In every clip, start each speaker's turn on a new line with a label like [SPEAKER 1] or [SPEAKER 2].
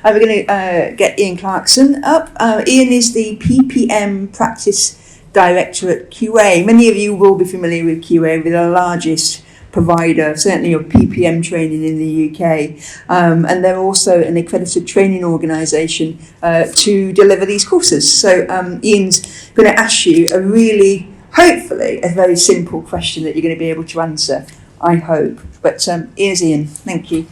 [SPEAKER 1] We're going to get Ian Clarkson up. Ian is the PPM Practice Director at QA. Many of you will be familiar with QA. We're the largest provider, certainly of PPM training in the UK. And they're also an accredited training organisation to deliver these courses. So Ian's going to ask you a really, hopefully, a very simple question that you're going to be able to answer, I hope. But here's Ian. Thank you.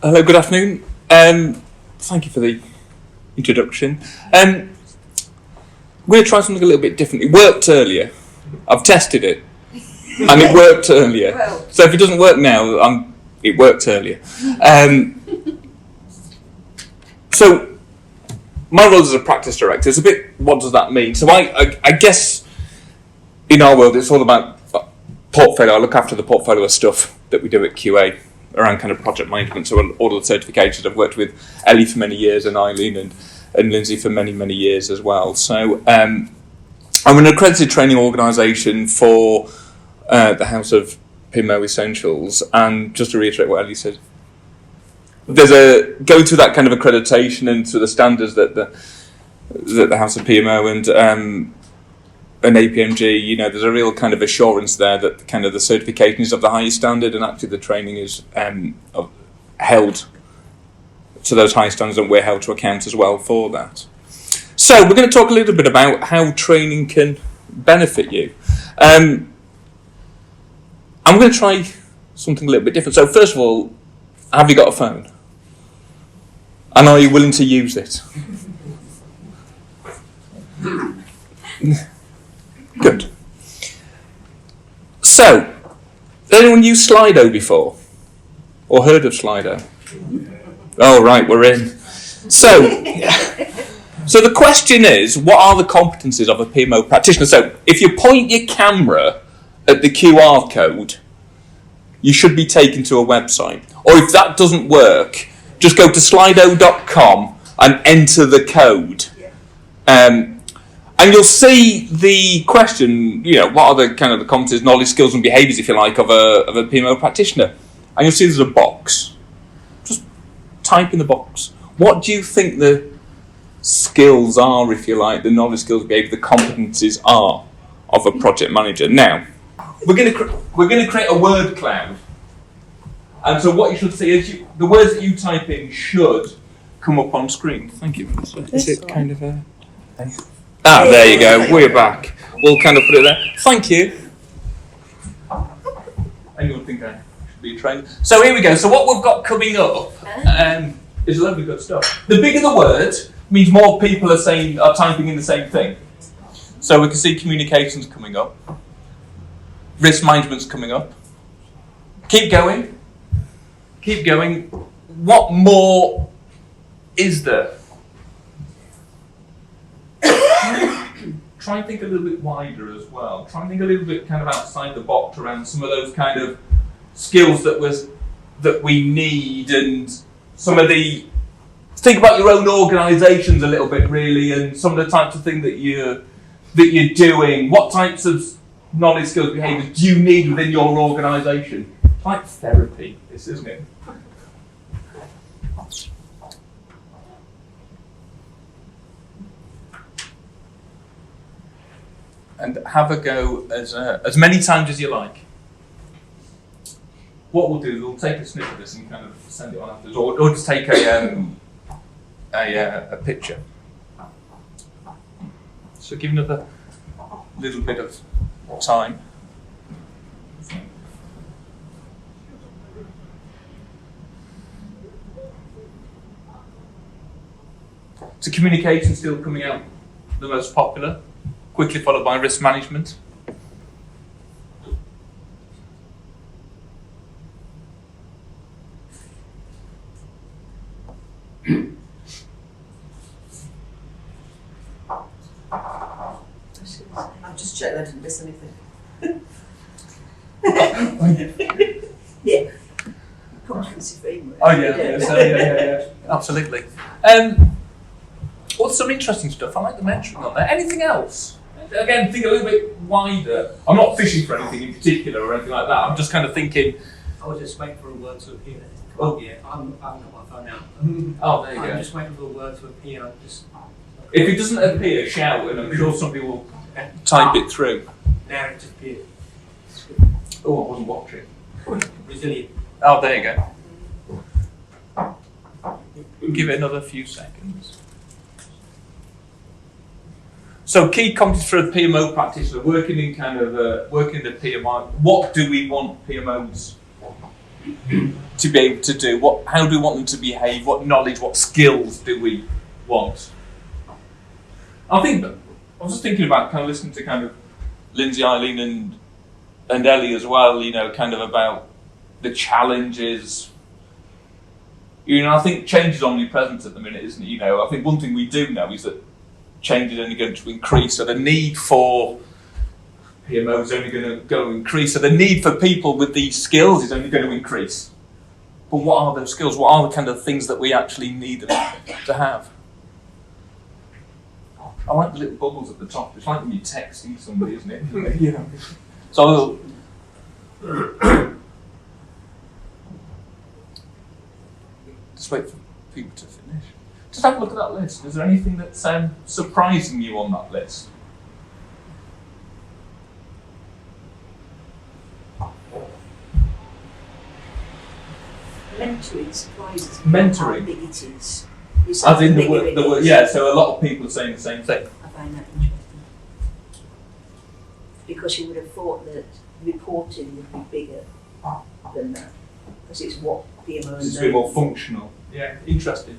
[SPEAKER 2] Hello, good afternoon. Thank you for the introduction. We're going to try something a little bit different. It worked earlier. I've tested it, and it worked earlier. So if it doesn't work now, it worked earlier. So my role as a practice director is a bit, what does that mean? So I guess in our world, it's all about portfolio. I look after the portfolio of stuff that we do at QA around kind of project management. So all of the certifications, I've worked with Ellie for many years and Eileen and Lindsay for many, many years as well. So I'm an accredited training organisation for the House of PMO Essentials. And just to reiterate what Ellie said, there's go to that kind of accreditation and to the standards that the House of PMO and APMG, you know, there's a real kind of assurance there that kind of the certification is of the highest standard, and actually the training is held to those high standards, and we're held to account as well for that. So we're going to talk a little bit about how training can benefit you. I'm going to try something a little bit different. So first of all, have you got a phone? And are you willing to use it? Good. So, has anyone used Slido before? Or heard of Slido? Oh, right, we're in. So the question is, what are the competencies of a PMO practitioner? So, if you point your camera at the QR code, you should be taken to a website. Or if that doesn't work, just go to slido.com and enter the code. And you'll see the question, you know, what are the kind of the competencies, knowledge, skills and behaviours, if you like, of a PMO practitioner. And you'll see there's a box. Just type in the box. What do you think the skills are, if you like, the knowledge, skills, behaviour, the competencies are of a project manager? Now, we're going to create a word cloud. And so what you should see is the words that you type in should come up on screen. Thank you. So is it kind of a... Ah, there you go. We're back. We'll kind of put it there. Thank you. Anyone think I should be trained? So here we go. So what we've got coming up is a load of good stuff. The bigger the word means more people are typing in the same thing. So we can see communications coming up. Risk management's coming up. Keep going. Keep going. What more is there? Try and think a little bit wider as well. Try and think a little bit kind of outside the box around some of those kind of skills that we need, and some of the... Think about your own organisations a little bit, really, and some of the types of things that you're doing. What types of knowledge, skills, behaviours do you need within your organisation? It's like therapy, this, isn't it? And have a go as many times as you like. What we'll do is we'll take a snip of this and kind of send it on afterwards, or just take a picture. So give another little bit of time. So communication still coming out the most popular. Quickly followed by risk management.
[SPEAKER 1] I've just checked I didn't miss anything. Yeah. Competency framework.
[SPEAKER 2] Oh yeah, yeah, absolutely. some interesting stuff. I like the mentoring on there. Anything else? Again, think a little bit wider. I'm not fishing for anything in particular or anything like that. I'm just kind of thinking.
[SPEAKER 3] I was just waiting for a word to appear.
[SPEAKER 2] Oh
[SPEAKER 3] yeah, I haven't got my phone out.
[SPEAKER 2] Oh, there you go.
[SPEAKER 3] I'm just waiting for a word to appear.
[SPEAKER 2] If it doesn't appear, shout, and I'm sure somebody will type it through.
[SPEAKER 3] Now it just appeared.
[SPEAKER 2] Oh, I wasn't watching.
[SPEAKER 3] Resilient.
[SPEAKER 2] Oh, there you go. We'll give it another few seconds. So, key competencies for a PMO practitioner, working in working in the PMO. What do we want PMOs to be able to do? How do we want them to behave? What knowledge, what skills do we want? I was just thinking about kind of listening to kind of Lindsay, Eileen, and Ellie as well. Kind of about the challenges. I think change is omnipresent at the minute, isn't it? I think one thing we do know is that change is only going to increase. So the need for PMO is only going to go increase. So the need for people with these skills is only going to increase. But what are those skills? What are the kind of things that we actually need them to have? I like the little bubbles at the top. It's like when you're texting somebody, isn't it? Yeah. So just wait for people to finish. Just have a look at that list. Is there anything that's surprising you on that list?
[SPEAKER 1] Mentoring surprises
[SPEAKER 2] me. Mentoring?
[SPEAKER 1] How big it is.
[SPEAKER 2] As in the word, yeah, so a lot of people are saying the same thing.
[SPEAKER 1] I find that interesting. Because you would have thought that reporting would be bigger than that. Because it's what PMO
[SPEAKER 2] It's a bit more functional. Yeah, interesting.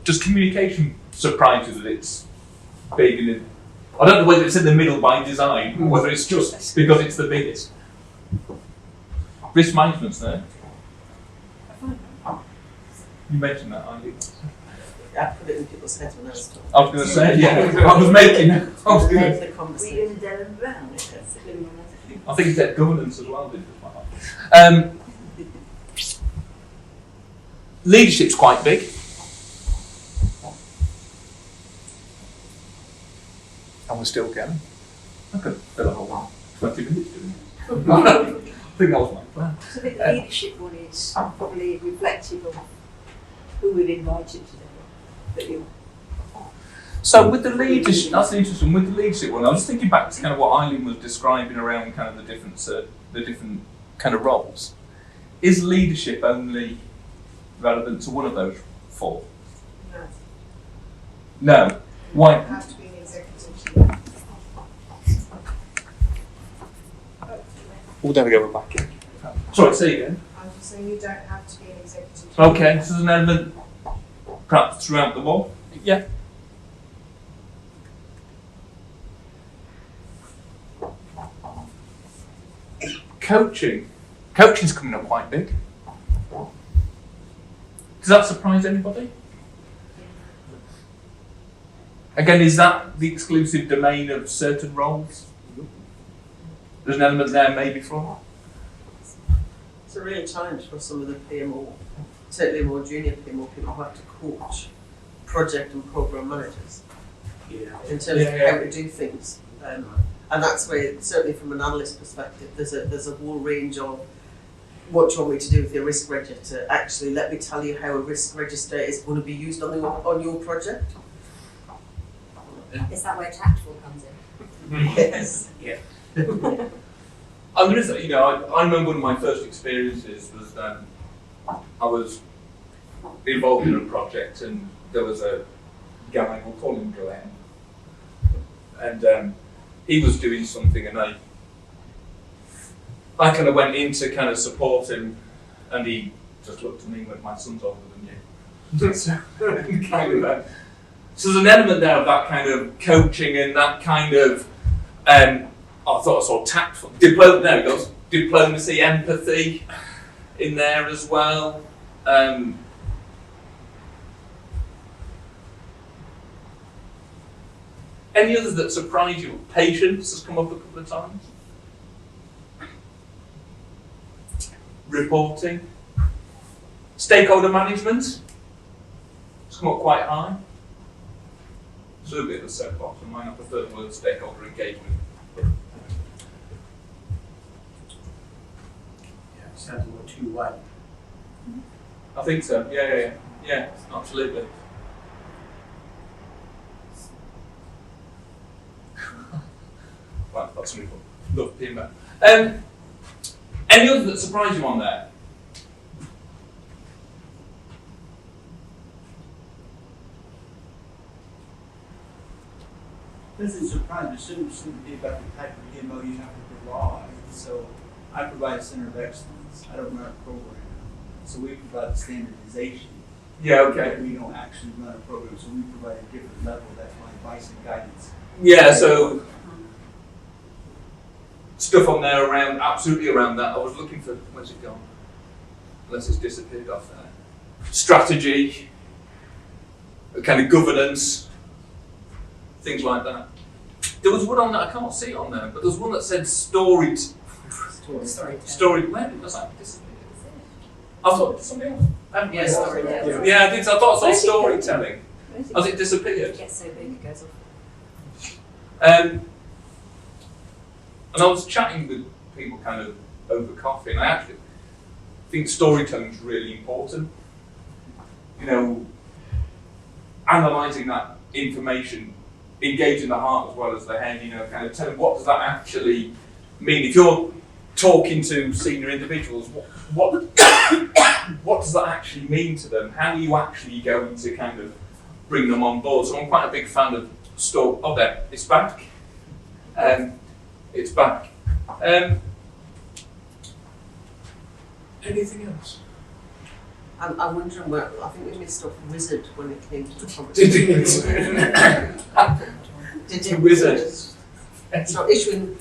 [SPEAKER 2] Does communication surprise you that it's big? I don't know whether it's in the middle by design or whether it's just because it's the biggest. Risk management's there. You mentioned that, aren't you?
[SPEAKER 4] I put it in people's heads when I was talking.
[SPEAKER 2] I was going to say, yeah. I was making. I was going to.
[SPEAKER 4] The conversation.
[SPEAKER 1] Were you in Devon Brown?
[SPEAKER 2] I think it's that governance as well. Leadership's quite big. And we're still going. I could fill a whole 20 minutes doing it. I think that was my plan.
[SPEAKER 1] So I think the leadership one is probably reflective of who we've invited today.
[SPEAKER 2] So with the leadership, that's interesting. With the leadership one, I was thinking back to kind of what Eileen was describing around kind of the different kind of roles. Is leadership only relevant to one of those four?
[SPEAKER 5] No.
[SPEAKER 2] No. Why?
[SPEAKER 5] You have to be an executive team.
[SPEAKER 2] Oh, there we go. We're back in. Sorry, say again.
[SPEAKER 5] I'm just saying you don't have to be an executive team.
[SPEAKER 2] Okay, so there's an element perhaps throughout the wall. Yeah. Coaching. Coaching's coming up quite big. Does that surprise anybody? Again, is that the exclusive domain of certain roles? There's an element there maybe for?
[SPEAKER 4] It's a real challenge for some of the PMO, certainly more junior PMO people who have to coach project and program managers in terms of how to do things. And that's where, certainly from an analyst perspective, there's a whole range of what do you want me to do with your risk register. Actually, let me tell you how a risk register is going to be used on your project.
[SPEAKER 6] Is that where tactful comes in?
[SPEAKER 4] Yes.
[SPEAKER 2] Yeah. I'm going to say, I remember one of my first experiences was I was involved in a project and there was a guy, we'll call him Glenn, and he was doing something and I kind of went in to kind of support him and he just looked at me and went, my son's older than you. So there's an element there of that kind of coaching and that kind of, I thought I saw tactful, there it goes, diplomacy, empathy in there as well. Any others that surprise you? Patience has come up a couple of times. Reporting. Stakeholder management. It's come up quite high. It's a little bit of a soapbox of mine. I prefer the word stakeholder engagement.
[SPEAKER 3] Yeah, it sounds more two-way.
[SPEAKER 2] I think so. Yeah, absolutely. Right, that's something cool. Love PMO. Any others that surprise you on there?
[SPEAKER 7] Doesn't surprise me, shouldn't be about the type of PMO you have to provide. So I provide a center of excellence. I don't run a program. So we provide standardization.
[SPEAKER 2] Yeah, okay.
[SPEAKER 7] But we don't actually run a program, so we provide a different level. That's my advice and guidance.
[SPEAKER 2] Yeah, so stuff on there around, absolutely around that. I was looking for, where's it gone? Unless it's disappeared off there. Strategy, kind of governance, things like that. There was one on that, I can't see it on there, but there was one that said story, where did that disappear? I thought somebody else.
[SPEAKER 6] Yeah, storytelling.
[SPEAKER 2] Yeah, I did. I thought it
[SPEAKER 1] Where's
[SPEAKER 2] was
[SPEAKER 1] it gone?
[SPEAKER 2] storytelling.
[SPEAKER 1] Where's it
[SPEAKER 2] Has it disappeared?
[SPEAKER 6] It gets so big it goes off.
[SPEAKER 2] And I was chatting with people kind of over coffee, and I actually think storytelling is really important. You know, analysing that information, engaging the heart as well as the head, you know, kind of telling what does that actually mean. If you're talking to senior individuals, what does that actually mean to them? How are you actually going to kind of bring them on board? So I'm quite a big fan of story. Oh, there, it's back. It's back. Anything else?
[SPEAKER 4] I'm wondering where, I think we missed off wizard when it came to the
[SPEAKER 2] Did
[SPEAKER 4] Did
[SPEAKER 2] you wizard?
[SPEAKER 4] So issuing,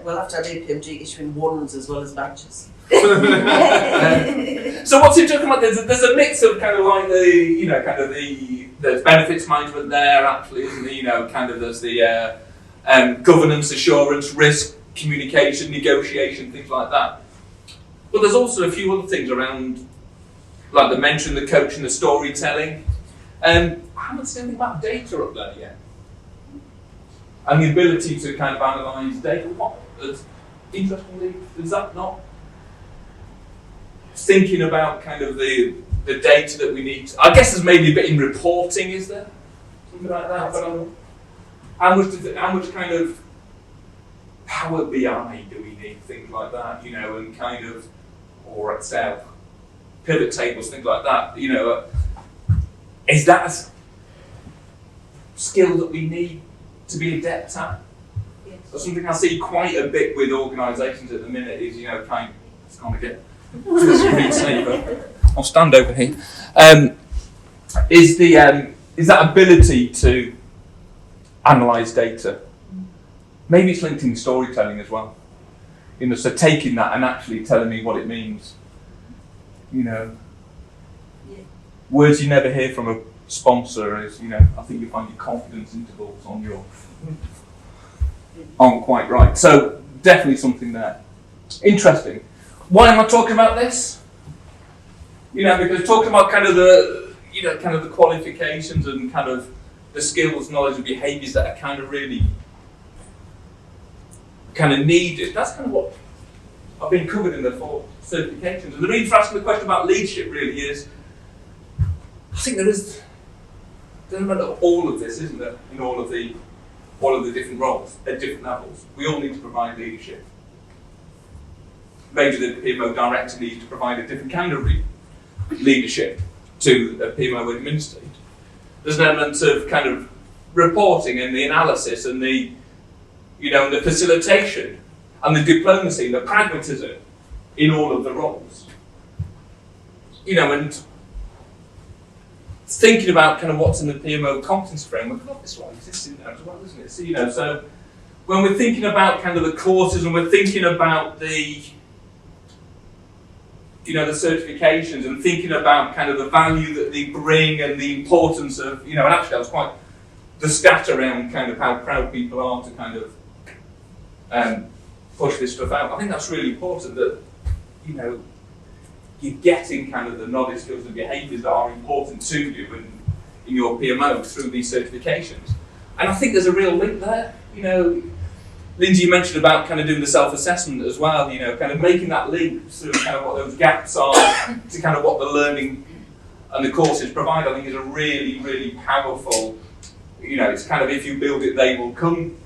[SPEAKER 4] we'll have to have APMG issuing wands as well as badges.
[SPEAKER 2] So what's interesting about there's a mix of kind of like there's benefits management there actually, isn't there? You know, kind of there's the governance, assurance, risk, communication, negotiation, things like that. But there's also a few other things around, like the mentoring, the coaching, the storytelling. I haven't seen anything about data up there yet. And the ability to kind of analyse data. Interestingly, is that not thinking about kind of the data that we need? I guess there's maybe a bit in reporting, is there? Something like that. But how much kind of Power BI do we need? Things like that, you know, and kind of, or Excel, pivot tables, things like that. You know, is that a skill that we need to be adept at?
[SPEAKER 6] Yes.
[SPEAKER 2] So something I see quite a bit with organisations at the minute is, you know, kind of, it's going to get screensaver. I'll stand over here. Is that ability to analyse data? Maybe it's linked in storytelling as well. You know, so taking that and actually telling me what it means. You know, words you never hear from a sponsor is, you know, I think you find your confidence intervals on your aren't quite right. So definitely something there. Interesting. Why am I talking about this? You know, because talking about kind of the, you know, kind of the qualifications and kind of the skills, knowledge, and behaviours that are kind of really kind of needed. That's kind of what I've been covered in the 4 certifications. And the reason for asking the question about leadership really is, I think there's an element of all of this, isn't there? In all of the different roles at different levels. We all need to provide leadership. Maybe the PMO director needs to provide a different kind of leadership to a PMO administrator. There's an element of kind of reporting and the analysis and the, you know, the facilitation and the diplomacy and the pragmatism in all of the roles. You know, and thinking about kind of what's in the PMO competence framework, this one exists in there as well, isn't it? So, you know, so when we're thinking about kind of the courses and we're thinking about the, you know, the certifications and thinking about kind of the value that they bring and the importance of, you know, and actually I was quite the stat around kind of how proud people are to kind of push this stuff out. I think that's really important that, you know, you're getting kind of the knowledge, skills and behaviours that are important to you and, in your PMO through these certifications. And I think there's a real link there. You know, Lindsay, you mentioned about kind of doing the self-assessment as well, you know, kind of making that link through kind of what those gaps are to kind of what the learning and the courses provide. I think is a really, really powerful, you know, it's kind of if you build it, they will come,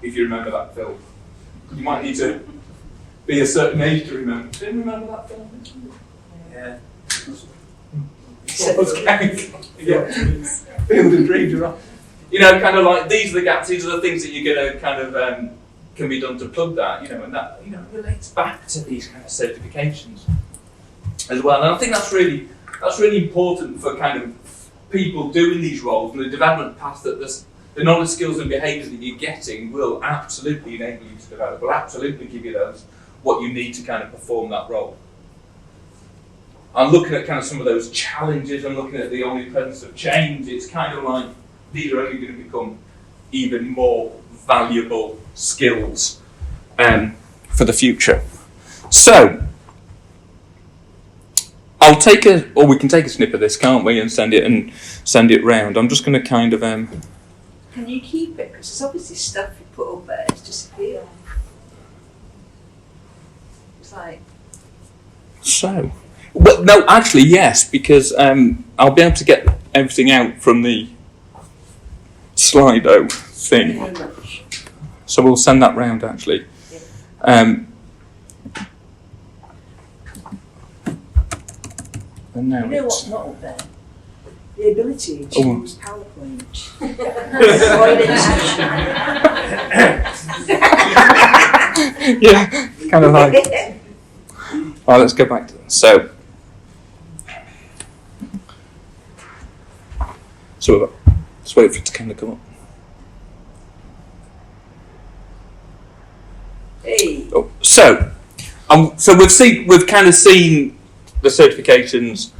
[SPEAKER 2] if you remember that film. You might need to be a certain age to remember. Do you remember that film?
[SPEAKER 7] Yeah.
[SPEAKER 2] Yeah. Field and Dreams, you're right. You know, kind of like these are the gaps, these are the things that you're going to kind of can be done to plug that, you know, and that, you know, relates back to these kind of certifications as well. And I think that's really important for kind of people doing these roles and the development path that the knowledge, skills and behaviours that you're getting will absolutely enable you to develop, will absolutely give you those, what you need to kind of perform that role. I'm looking at kind of some of those challenges and looking at the omnipresence of change. It's kind of like these are only going to become even more valuable skills for the future. So, I'll take we can take a snip of this, can't we, and send it round. I'm just going to kind of.
[SPEAKER 1] Can you keep it? Because there's obviously stuff you put up there, it's disappeared. It's like.
[SPEAKER 2] So, well, no, actually, yes, because I'll be able to get everything out from the Slido thing.
[SPEAKER 1] Thank you very much.
[SPEAKER 2] So we'll send that round actually. And now
[SPEAKER 1] You know
[SPEAKER 2] it's
[SPEAKER 1] what's not up there? The ability to
[SPEAKER 2] Oh.
[SPEAKER 1] use PowerPoint.
[SPEAKER 2] yeah, kind of like. Oh, let's go back to that. So let's wait for it to kind of come up.
[SPEAKER 1] Hey.
[SPEAKER 2] Oh, so we've kind of seen the certifications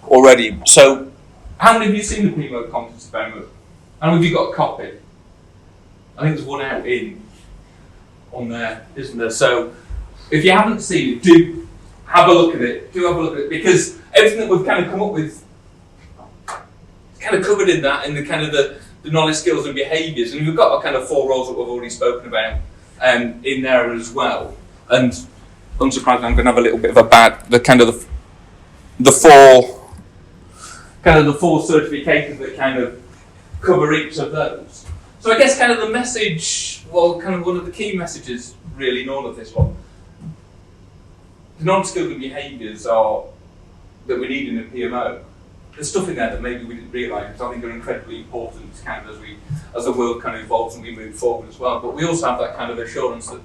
[SPEAKER 2] already. So, how many of you seen the PMO Competency Framework? How many of you got a copy? I think there's one out on there, isn't there? So, if you haven't seen it, do have a look at it. Because everything that we've kind of come up with is kind of covered in that, in the kind of the knowledge, skills, and behaviours. And we've got a kind of 4 roles that we've already spoken about in there as well. And unsurprisingly, I'm going to have a little bit of the 4 certifications that kind of cover each of those. So I guess kind of the message, well, kind of one of the key messages really in all of this one, the knowledge, skills and behaviours are that we need in a PMO. There's stuff in there that maybe we didn't realise, which I think are incredibly important kind of as the world kind of evolves and we move forward as well. But we also have that kind of assurance that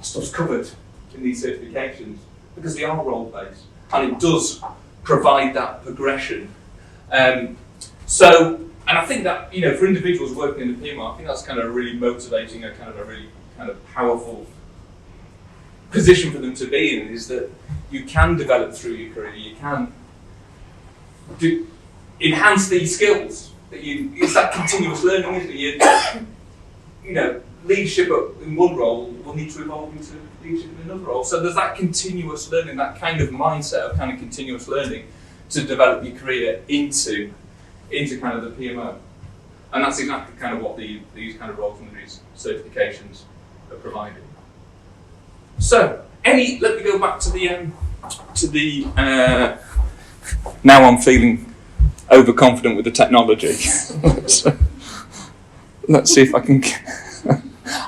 [SPEAKER 2] stuff's covered in these certifications because they are role-based and it does provide that progression. And I think that, you know, for individuals working in the PMO, I think that's kind of really motivating, a really kind of powerful position for them to be in, is that you can develop through your career, you can enhance these skills. It's that continuous learning, isn't it? You know, leadership in one role will need to evolve into leadership in another role. So there's that continuous learning, that kind of mindset of kind of continuous learning to develop your career into kind of the PMO. And that's exactly kind of what these kind of roles and these certifications are providing. So, let me go back to the now I'm feeling overconfident with the technology. Let's see if I can.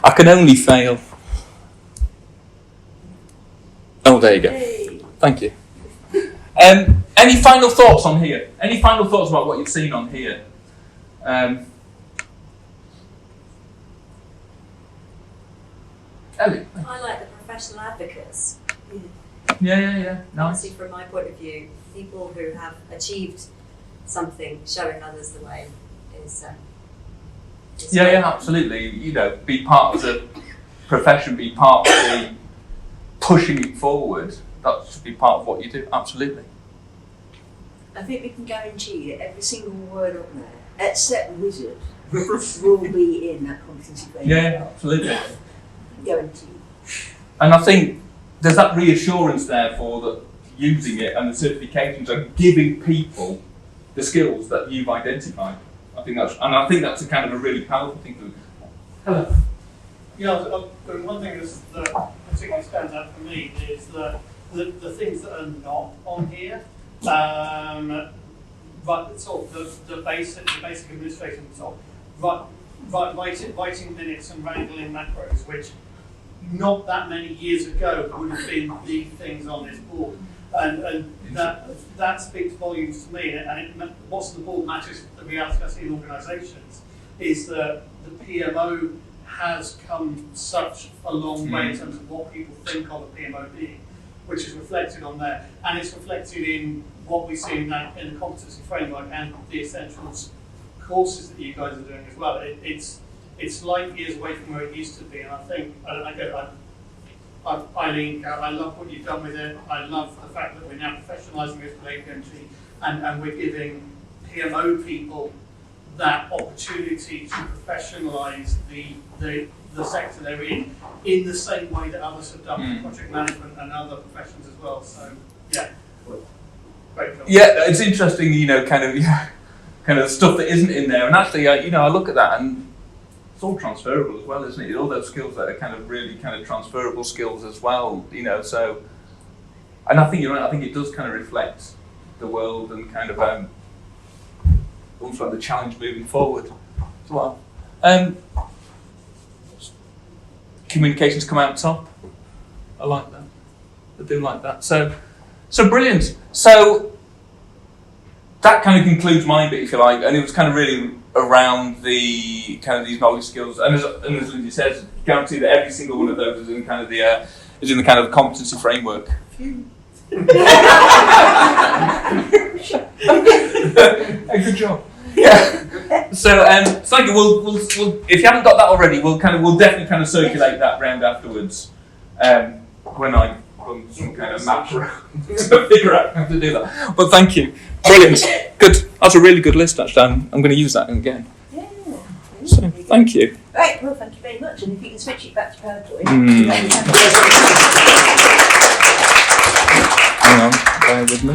[SPEAKER 2] I can only fail. Oh, there you go.
[SPEAKER 1] Hey.
[SPEAKER 2] Thank you. Any final thoughts on here? Any final thoughts about what you've seen on here? Ellie?
[SPEAKER 6] I like the professional advocates.
[SPEAKER 2] Yeah. Nice.
[SPEAKER 6] Obviously, from my point of view, people who have achieved something, showing others the way is
[SPEAKER 2] Yeah, absolutely. You know, be part of the profession, be part of the pushing it forward. That should be part of what you do. Absolutely.
[SPEAKER 1] I think we can guarantee that every single word up there, except wizard, will be in that competency framework.
[SPEAKER 2] Yeah, absolutely.
[SPEAKER 1] Guaranteed.
[SPEAKER 2] And I think there's that reassurance there for that using it, and the certifications are giving people the skills that you've identified. I think that's a kind of a really powerful thing to do. Hello.
[SPEAKER 8] Yeah, one thing that particularly stands out for me is the things that are not on here, but sort of the basic administration, sort of writing minutes and wrangling macros, which not that many years ago would have been the things on this board, and that speaks volumes to me. And what's the board matters. The reality I see in organisations is that the PMO has come such a long way in terms of what people think of a PMO being, which is reflected on there, and it's reflected in what we see in the competency framework and the essentials courses that you guys are doing as well. It's light years away from where it used to be, and I think Eileen, I love what you've done with it. I love the fact that we're now professionalising this with APMG, and we're giving PMO people that opportunity to professionalise the sector they're in the same way that others have done for project management and other professions as well. So yeah, great job.
[SPEAKER 2] Yeah, it's interesting, kind of stuff that isn't in there, and actually, I look at that and it's all transferable as well, isn't it? All those skills that are kind of really kind of transferable skills as well, So, and I think you're right. I think it does kind of reflect the world and kind of almost like the challenge moving forward as well. Communications come out top. I like that. I do like that. So brilliant. So that kind of concludes my bit, if you like, and it was kind of really around the kind of these knowledge skills. And as Lindsay says, guarantee that every single one of those is in kind of the kind of competency framework. Good job. Yeah. So thank you. We'll if you haven't got that already, we'll definitely kind of circulate that round afterwards. When I run some kind of map around to figure out how to do that. But thank you. Brilliant. Good. That's a really good list, actually. I'm going to use that again.
[SPEAKER 1] Yeah.
[SPEAKER 2] So thank you.
[SPEAKER 1] Right. Well, thank you very much. And if you can switch it back to PowerPoint.
[SPEAKER 2] Hang on. Bear with me.